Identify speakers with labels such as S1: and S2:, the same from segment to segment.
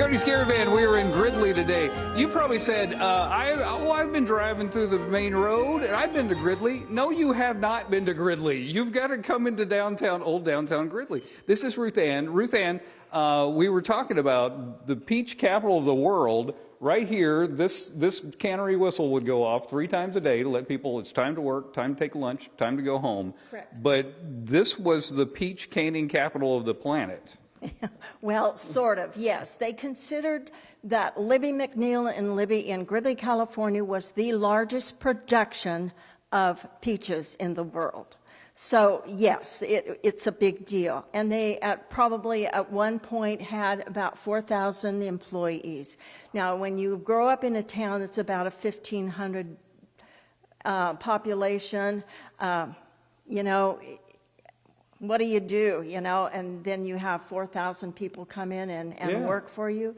S1: Cody's Caravan, we are in Gridley today. You probably said, I've been driving through the main road and I've been to Gridley. No, you have not been to Gridley. You've got to come into downtown, old downtown Gridley. This is Ruth Ann. Ruth Ann, we were talking about the peach capital of the world. Right here, this cannery whistle would go off 3 times a day to let people, it's time to work, time to take lunch, time to go home.
S2: Correct.
S1: But this was the peach canning capital of the planet.
S2: Well, sort of, yes. They considered that Libby McNeil and Libby in Gridley, California was the largest production of peaches in the world. So, yes, it's a big deal. And they probably at one point had about 4,000 employees. Now, when you grow up in a town that's about a 1,500 population, you know, what do you do, you know, and then you have 4,000 people come in and work for you.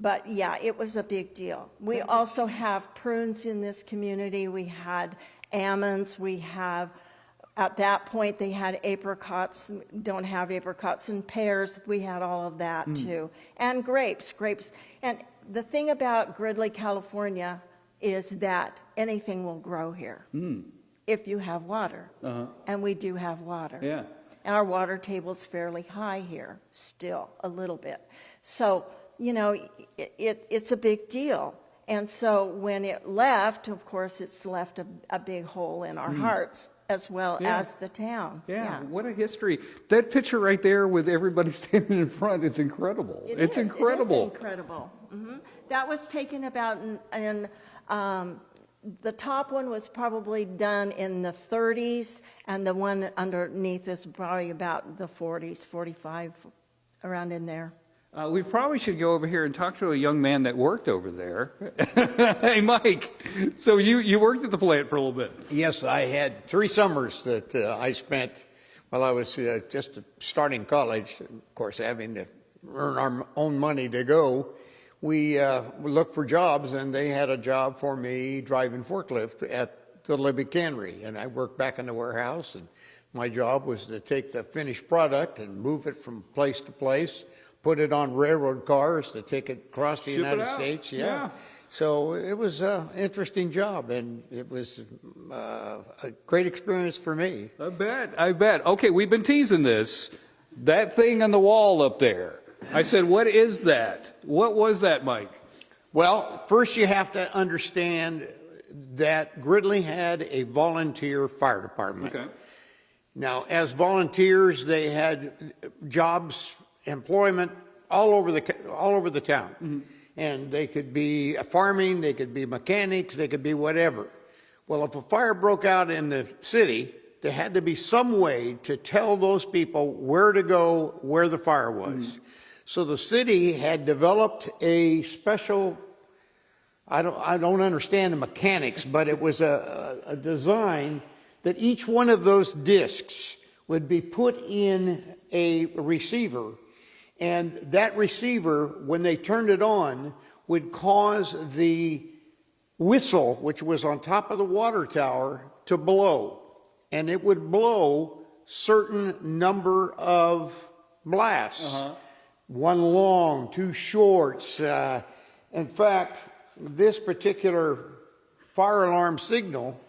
S2: But yeah, it was a big deal. We also have prunes in this community. We had almonds. We have, at that point, they had apricots. Don't have apricots and pears. We had all of that too. And grapes. And the thing about Gridley, California is that anything will grow here if you have water. And we do have water.
S1: Yeah.
S2: And our water table's fairly high here, still, a little bit. So, you know, it's a big deal. And so when it left, of course, it's left a big hole in our hearts as well as the town.
S1: Yeah, what a history. That picture right there with everybody standing in front, it's incredible. It's incredible.
S2: It is incredible. That was taken about in the top one was probably done in the 30s, and the one underneath is probably about the 40s, 45, around in there.
S1: We probably should go over here and talk to a young man that worked over there. Hey, Mike, so you worked at the plant for a little bit.
S3: Yes, I had 3 summers that I spent while I was just starting college, of course, having to earn our own money to go. We looked for jobs, and they had a job for me driving forklift at the Libby Cannery. And I worked back in the warehouse, and my job was to take the finished product and move it from place to place, put it on railroad cars to take it across the United States. Yeah. So it was an interesting job, and it was a great experience for me.
S1: I bet. Okay, we've been teasing this. That thing on the wall up there. I said, what is that? What was that, Mike?
S3: Well, first you have to understand that Gridley had a volunteer fire department.
S1: Okay.
S3: Now, as volunteers, they had jobs, employment all over the town. And they could be farming, they could be mechanics, they could be whatever. Well, if a fire broke out in the city, there had to be some way to tell those people where to go, where the fire was. So the city had developed a special, I don't understand the mechanics, but it was a design that each one of those discs would be put in a receiver, and that receiver, when they turned it on, would cause the whistle, which was on top of the water tower, to blow. And it would blow certain number of blasts. 1 long, 2 shorts. In fact, this particular fire alarm signal,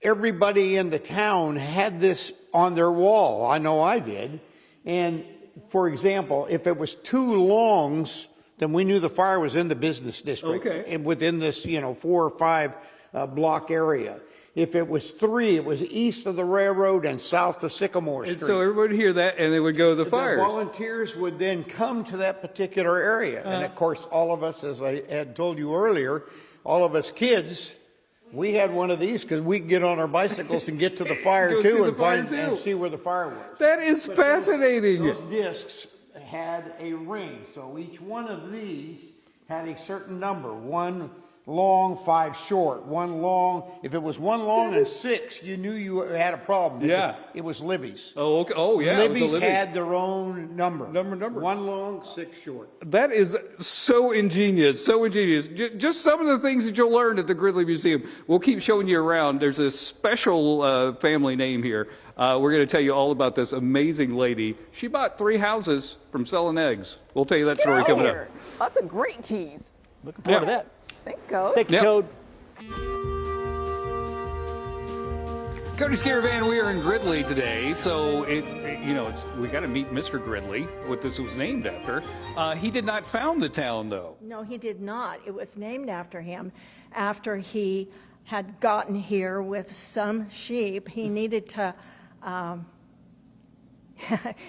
S3: everybody in the town had this on their wall. I know I did. And for example, if it was 2 longs, then we knew the fire was in the business district and within this, 4 or 5 block area. If it was 3, it was east of the railroad and south of Sycamore Street.
S1: And so everybody would hear that, and they would go to the fires.
S3: The volunteers would then come to that particular area. And of course, all of us, as I had told you earlier, all of us kids, we had one of these because we could get on our bicycles and get to the fire too and see where the fire was.
S1: That is fascinating.
S3: Those discs had a ring, so each one of these had a certain number. One long, 5 short, 1 long. If it was 1 long and 6, you knew you had a problem.
S1: Yeah.
S3: It was Libby's.
S1: Oh, okay. Oh, yeah. it was a
S3: Libby's
S1: Libby.
S3: had their own number.
S1: Number.
S3: 1 long, 6 short.
S1: That is so ingenious, so ingenious. Just some of the things that you'll learn at the Gridley Museum. We'll keep showing you around. There's a special family name here. We're going to tell you all about this amazing lady. She bought 3 houses from selling eggs. We'll tell you that story coming up.
S4: That's a great tease.
S5: Looking forward to that.
S4: Thanks, Code.
S5: Thank you,
S1: Yep.
S5: Code.
S1: Cody's Caravan, we are in Gridley today, so we got to meet Mr. Gridley, what this was named after. He did not found the town, though.
S2: No, he did not. It was named after him after he had gotten here with some sheep. He needed to,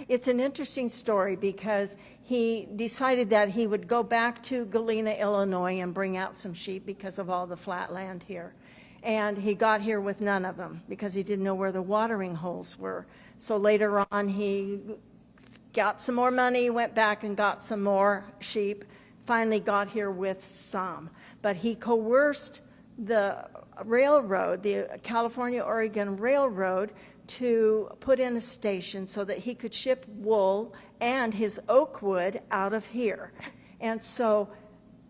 S2: it's an interesting story because he decided that he would go back to Galena, Illinois and bring out some sheep because of all the flat land here. And he got here with none of them because he didn't know where the watering holes were. So later on, he got some more money, went back and got some more sheep, finally got here with some. But he coerced the railroad, the California-Oregon Railroad, to put in a station so that he could ship wool and his oak wood out of here. And so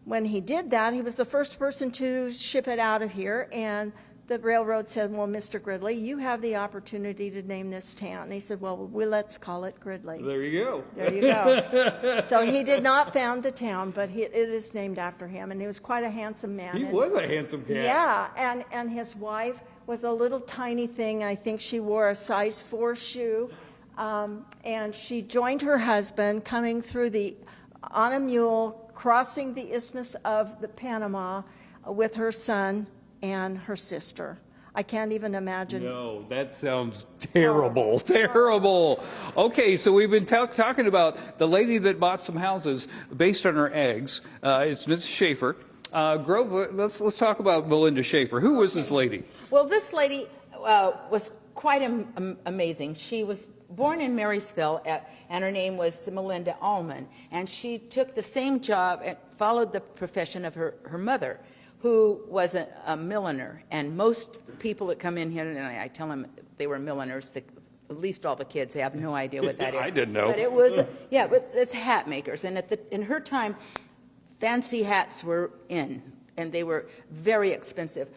S2: when he did that, he was the first person to ship it out of here, and the railroad said, well, Mr. Gridley, you have the opportunity to name this town. And he said, well, let's call it Gridley.
S1: There you go.
S2: There you go. So he did not found the town, but it is named after him, and he was quite a handsome man.
S1: He was a handsome cat.
S2: Yeah, and his wife was a little tiny thing. I think she wore a size 4 shoe, and she joined her husband coming through on a mule, crossing the Isthmus of the Panama with her son and her sister. I can't even imagine.
S1: No, that sounds terrible, terrible. Okay, so we've been talking about the lady that bought some houses based on her eggs. It's Mrs. Schaefer. Grove, let's talk about Melinda Schaefer. Who was this lady?
S6: Well, this lady was quite amazing. She was born in Marysville, and her name was Melinda Allman. And she took the same job and followed the profession of her mother, who was a milliner. And most people that come in here, and I tell them they were milliners, at least all the kids, they have no idea what that is.
S1: I didn't know.
S6: But it was, but it's hat makers. And in her time, fancy hats were in, and they were very expensive.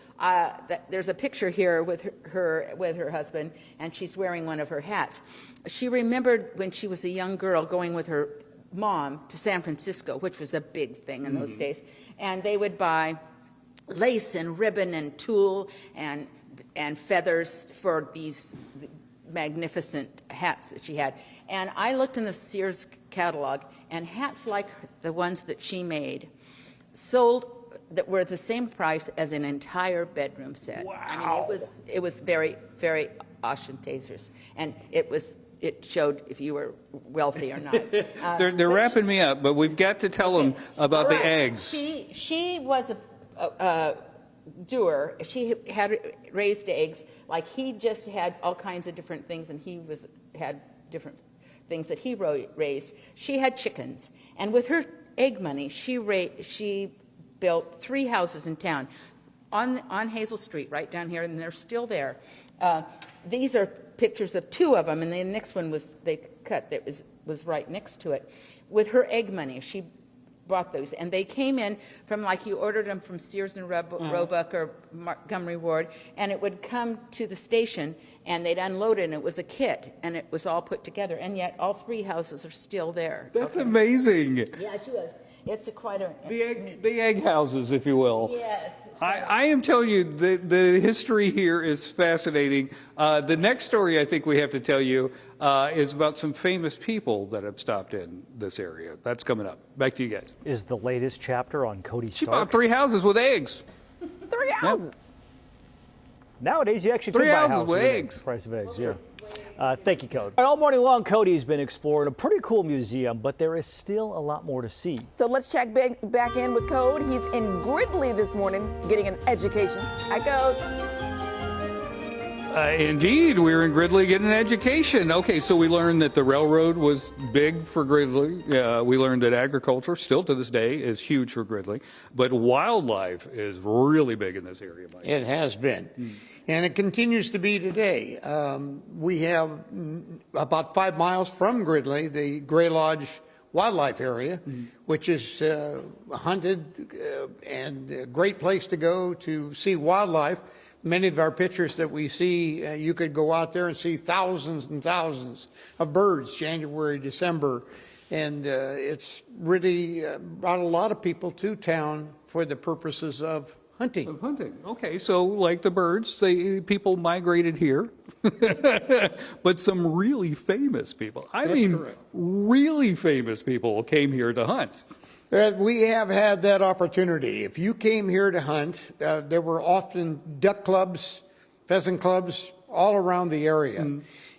S6: There's a picture here with her husband, and she's wearing one of her hats. She remembered when she was a young girl going with her mom to San Francisco, which was a big thing in those days, and they would buy lace and ribbon and tulle and feathers for these magnificent hats that she had. And I looked in the Sears catalog, and hats like the ones that she made sold that were the same price as an entire bedroom set.
S1: Wow.
S6: I mean, it was very, very ostentatious, and it showed if you were wealthy or not.
S1: They're wrapping me up, but we've got to tell them about the eggs.
S6: She was a doer. She had raised eggs. Like, he just had all kinds of different things, and he had different things that he raised. She had chickens, and with her egg money, she built 3 houses in town on Hazel Street, right down here, and they're still there. These are pictures of 2 of them, and the next one they cut that was right next to it. With her egg money, she bought those, and they came in from, like, you ordered them from Sears and Roebuck or Montgomery Ward, and it would come to the station, and they'd unload it, and it was a kit, and it was all put together, and yet all 3 houses are still there.
S1: That's amazing.
S6: Yeah, she was. It's quite a...
S1: The egg houses, if you will.
S6: Yes.
S1: I am telling you, the history here is fascinating. The next story I think we have to tell you is about some famous people that have stopped in this area. That's coming up. Back to you guys.
S5: Is the latest chapter on Cody
S1: She
S5: Stark.
S1: bought 3 houses with eggs.
S4: 3 houses.
S5: Nowadays, you actually
S1: 3
S5: could buy a
S1: houses
S5: house
S1: with
S5: with
S1: eggs.
S5: the price of eggs, yeah. Thank you, Cody. All morning long, Cody's been exploring a pretty cool museum, but there is still a lot more to see.
S4: So let's check back in with Code. He's in Gridley this morning getting an education. Hi, Code.
S1: Indeed, we were in Gridley getting an education. Okay, so we learned that the railroad was big for Gridley. We learned that agriculture, still to this day, is huge for Gridley. But wildlife is really big in this area, Mike.
S3: It has been, and it continues to be today. We have about 5 miles from Gridley, the Gray Lodge Wildlife Area, which is hunted and a great place to go to see wildlife. Many of our pictures that we see, you could go out there and see thousands and thousands of birds, January, December, and it's really brought a lot of people to town for the purposes of hunting.
S1: Of hunting. Okay, so like the birds, people migrated here, but some really famous people. I mean,
S3: correct.
S1: really famous people came here to hunt.
S3: We have had that opportunity. If you came here to hunt, there were often duck clubs, pheasant clubs all around the area.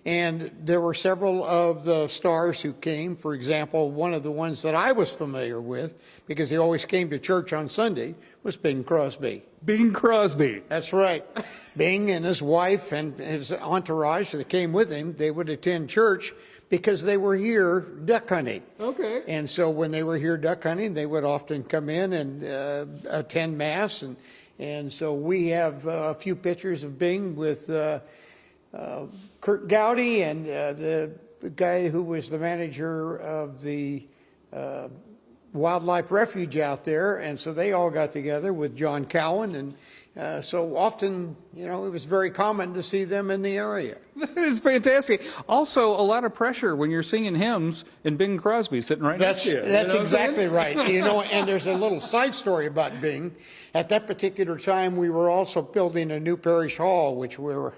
S3: And there were several of the stars who came. For example, one of the ones that I was familiar with, because he always came to church on Sunday, was Bing Crosby.
S1: Bing Crosby.
S3: That's right. Bing and his wife and his entourage that came with him, they would attend church because they were here duck hunting.
S1: Okay.
S3: And so when they were here duck hunting, they would often come in and attend Mass. And so we have a few pictures of Bing with Kurt Gowdy and the guy who was the manager of the wildlife refuge out there. And so they all got together with John Cowan. And so often, you know, it was very common to see them in the area.
S1: That is fantastic. Also, a lot of pressure when you're singing hymns and Bing Crosby sitting right next to you.
S3: That's
S1: You know
S3: exactly
S1: what I'm saying?
S3: right. You know, and there's a little side story about Bing. At that particular time, we were also building a new parish hall, which were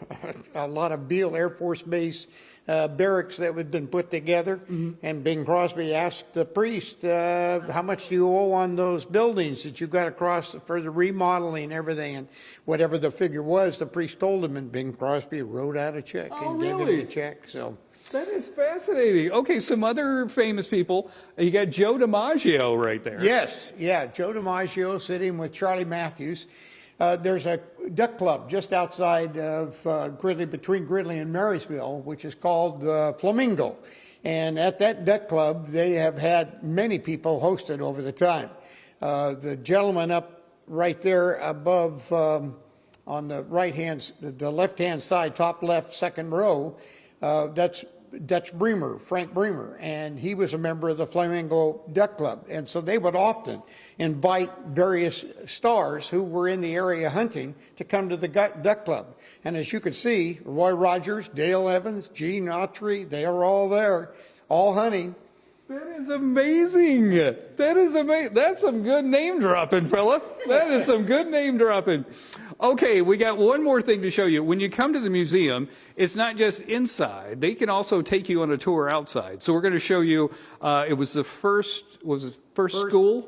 S3: a lot of Beale Air Force Base barracks that had been put together. And Bing Crosby asked the priest, how much do you owe on those buildings that you got across for the remodeling and everything? And whatever the figure was, the priest told him, and Bing Crosby wrote out a check
S1: Oh,
S3: and gave him
S1: really?
S3: the check. So.
S1: That is fascinating. Okay, some other famous people. You got Joe DiMaggio right there.
S3: Yes, yeah, Joe DiMaggio sitting with Charlie Matthews. There's a duck club just outside of Gridley, between Gridley and Marysville, which is called the Flamingo. And at that duck club, they have had many people hosted over the time. The gentleman up right there above on the the left-hand side, top left, second row, that's Dutch Bremer, Frank Bremer, and he was a member of the Flamingo Duck Club. And so they would often invite various stars who were in the area hunting to come to the Duck Club. And as you can see, Roy Rogers, Dale Evans, Gene Autry, they are all there, all hunting.
S1: That is amazing. That is amazing. That's some good name dropping, fella. That is some good name dropping. Okay, we got one more thing to show you. When you come to the museum, it's not just inside. They can also take you on a tour outside. So we're going to show you, it was the first school?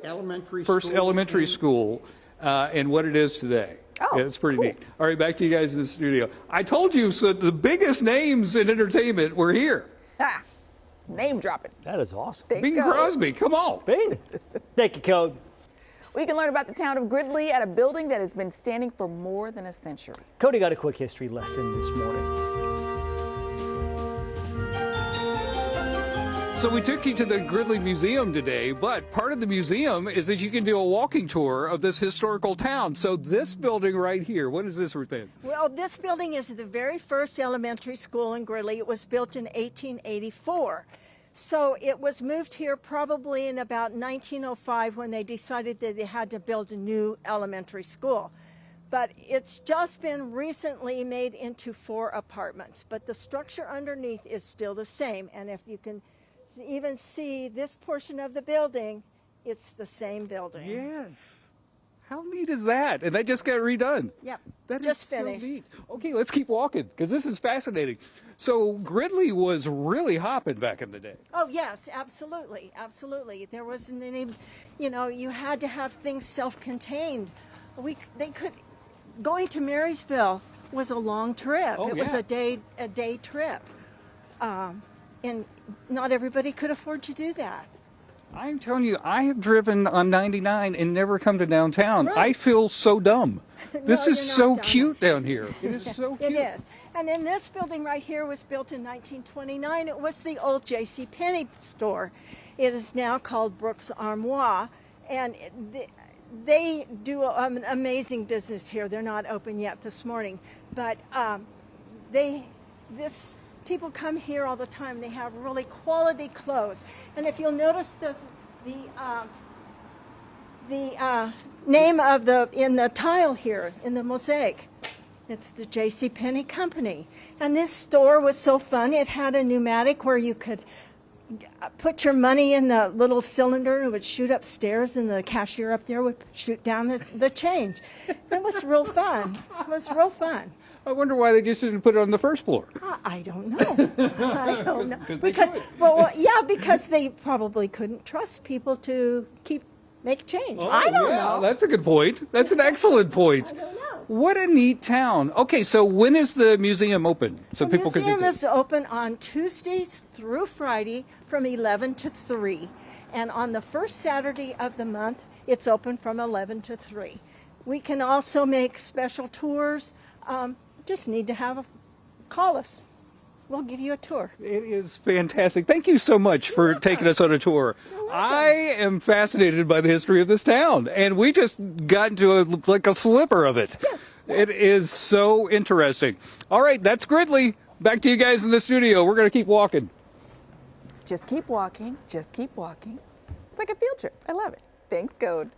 S1: First elementary school, and what it is today.
S4: Oh,
S1: yeah, it's pretty
S4: cool.
S1: neat. All right, back to you guys in the studio. I told you so the biggest names in entertainment were here.
S4: Ha! Name dropping.
S5: That is awesome.
S4: Thanks,
S1: Bing
S4: Code.
S1: Crosby, come on.
S5: Bing. Thank you, Code.
S4: We can learn about the town of Gridley at a building that has been standing for more than a century.
S5: Cody got a quick history lesson this morning.
S1: So we took you to the Gridley Museum today, but part of the museum is that you can do a walking tour of this historical town. So this building right here, what is this, Ruth Ann?
S2: Well, this building is the very first elementary school in Gridley. It was built in 1884. So it was moved here probably in about 1905 when they decided that they had to build a new elementary school. But it's just been recently made into 4 apartments. But the structure underneath is still the same. And if you can even see this portion of the building, it's the same building.
S1: Yes. How neat is that? And that just got redone.
S2: Yep,
S1: That
S2: just
S1: is so
S2: finished.
S1: neat. Okay, let's keep walking because this is fascinating. So Gridley was really hopping back in the day.
S2: Oh, yes, absolutely, absolutely. There wasn't any, you know, you had to have things self-contained. Going to Marysville was a long trip.
S1: Oh,
S2: It was
S1: yeah.
S2: a day trip. And not everybody could afford to do that.
S1: I'm telling you, I have driven on 99 and never come to downtown.
S2: Right.
S1: I feel so dumb. This
S2: No,
S1: is
S2: you're not
S1: so
S2: dumb.
S1: cute down here. It is so
S2: It
S1: cute.
S2: is. And then this building right here was built in 1929. It was the old J.C. Penney store. It is now called Brooks Armoire. And they do an amazing business here. They're not open yet this morning. But people come here all the time. They have really quality clothes. And if you'll notice the name of in the tile here, in the mosaic, it's the J.C. Penney Company. And this store was so fun. It had a pneumatic where you could put your money in the little cylinder and it would shoot upstairs, and the cashier up there would shoot down the change. It was real fun. It was real fun.
S1: I wonder why they just didn't put it on the first floor.
S2: I don't know. I don't know.
S1: 'Cause they
S2: Because,
S1: could.
S2: because they probably couldn't trust people to make change.
S1: Oh,
S2: I don't
S1: yeah,
S2: know.
S1: That's a good point. That's an excellent point.
S2: I don't know.
S1: What a neat town. Okay, so when is the museum open so
S2: The
S1: people can
S2: museum
S1: visit?
S2: is open on Tuesdays through Friday from 11 to 3. And on the first Saturday of the month, it's open from 11 to 3. We can also make special tours. Just need to call us. We'll give you a tour.
S1: It is fantastic. Thank you so much for taking us on a tour. I am fascinated by the history of this town, and we just got into a sliver of it. It is so interesting. All right, that's Gridley. Back to you guys in the studio. We're going to keep walking.
S4: Just keep walking. Just keep walking. It's like a field trip. I love it. Thanks, Code.